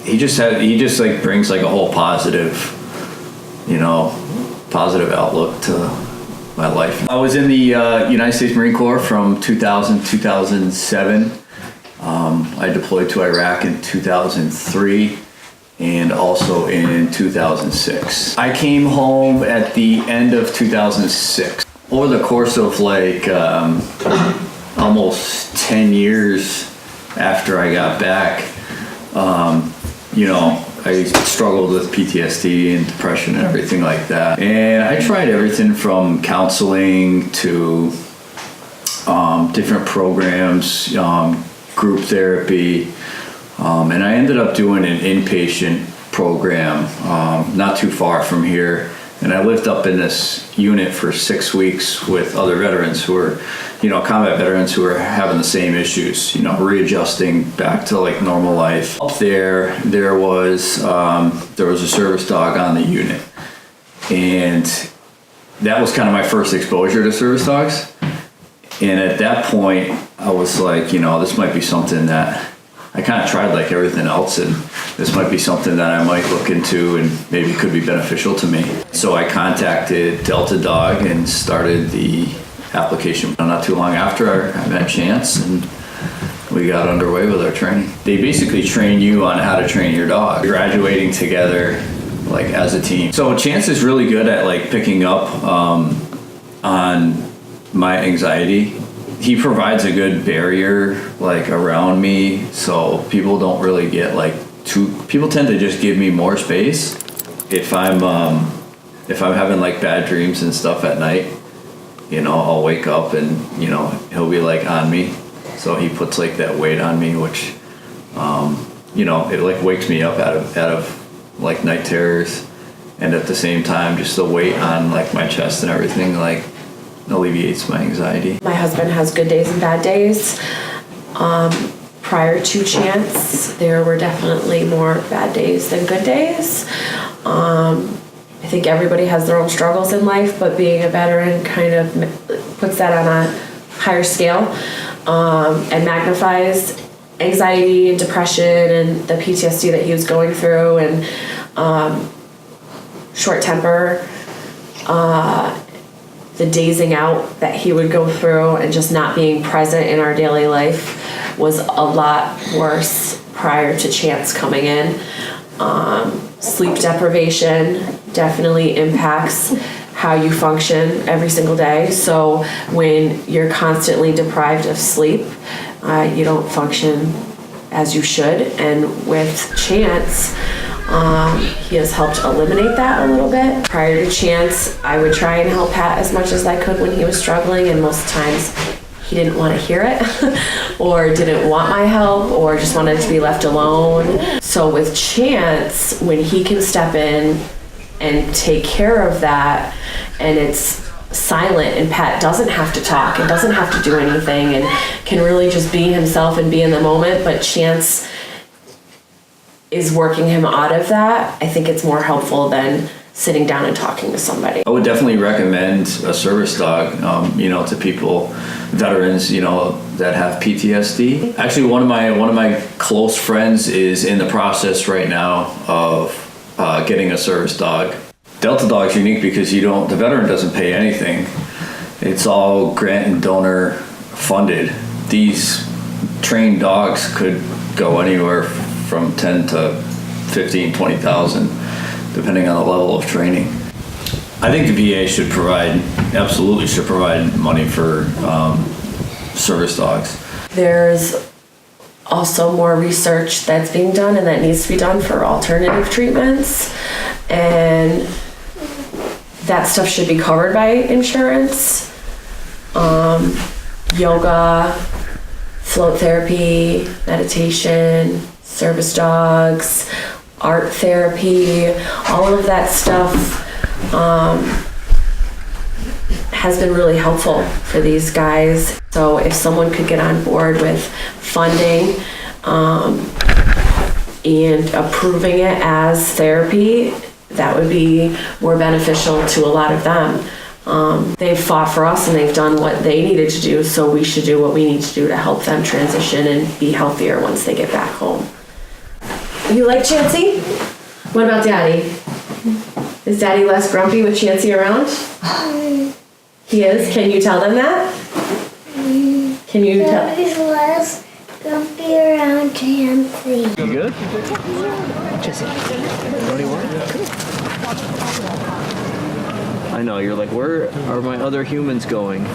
he just like brings like a whole positive outlook to my life. I was in the United States Marine Corps from 2000 to 2007. I deployed to Iraq in 2003 and also in 2006. I came home at the end of 2006. Over the course of like almost 10 years after I got back, I struggled with PTSD and depression and everything like that. And I tried everything from counseling to different programs, group therapy, and I ended up doing an inpatient program not too far from here. And I lived up in this unit for 6 weeks with other veterans who were, combat veterans who were having the same issues, readjusting back to like normal life. Up there was a service dog on the unit. And that was kind of my first exposure to service dogs. And at that point, I was like, this might be something that I kind of tried like everything else, and this might be something that I might look into and maybe could be beneficial to me. So I contacted Delta Dog and started the application. Not too long after, I met Chance and we got underway with our training. They basically train you on how to train your dog, graduating together like as a team. So Chance is really good at like picking up on my anxiety. He provides a good barrier like around me, so people don't really get like people tend to just give me more space. If I'm having like bad dreams and stuff at night, I'll wake up and he'll be like on me, so he puts like that weight on me, which it like wakes me up out of like night terrors, and at the same time just the weight on like my chest and everything like alleviates my anxiety. My husband has good days and bad days. Prior to Chance, there were definitely more bad days than good days. I think everybody has their own struggles in life, but being a veteran kind of puts that on a higher scale and magnifies anxiety and depression and the PTSD that he was going through, and short temper, the dazing out that he would go through, and just not being present in our daily life was a lot worse prior to Chance coming in. Sleep deprivation definitely impacts how you function every single day. So when you're constantly deprived of sleep, you don't function as you should. And with Chance, he has helped eliminate that a little bit. Prior to Chance, I would try and help Pat as much as I could when he was struggling, and most times he didn't want to hear it or didn't want my help or just wanted to be left alone. So with Chance, when he can step in and take care of that, and it's silent and Pat doesn't have to talk and doesn't have to do anything and can really just be himself and be in the moment, but Chance is working him out of that, I think it's more helpful than sitting down and talking to somebody. I would definitely recommend a service dog, to people, veterans, that have PTSD. Actually, one of my close friends is in the process right now of getting a service dog. Delta Dog's unique because the veteran doesn't pay anything. It's all grant and donor funded. These trained dogs could go anywhere from 10 to 15, 20,000, depending on the level of training. I think the VA absolutely should provide money for service dogs. There's also more research that's being done and that needs to be done for alternative treatments, and that stuff should be covered by insurance. Yoga, float therapy, meditation, service dogs, art therapy, all of that stuff has been really helpful for these guys. So if someone could get on board with funding and approving it as therapy, that would be more beneficial to a lot of them. They've fought for us and they've done what they needed to do, so we should do what we need to do to help them transition and be healthier once they get back home. You like Chansey? What about Daddy? Is Daddy less grumpy with Chansey around? He is? Can you tell them that? Can you tell? Daddy's less grumpy around Chansey. You good? Jesse, what do you want? I know, you're like, where are my other humans going?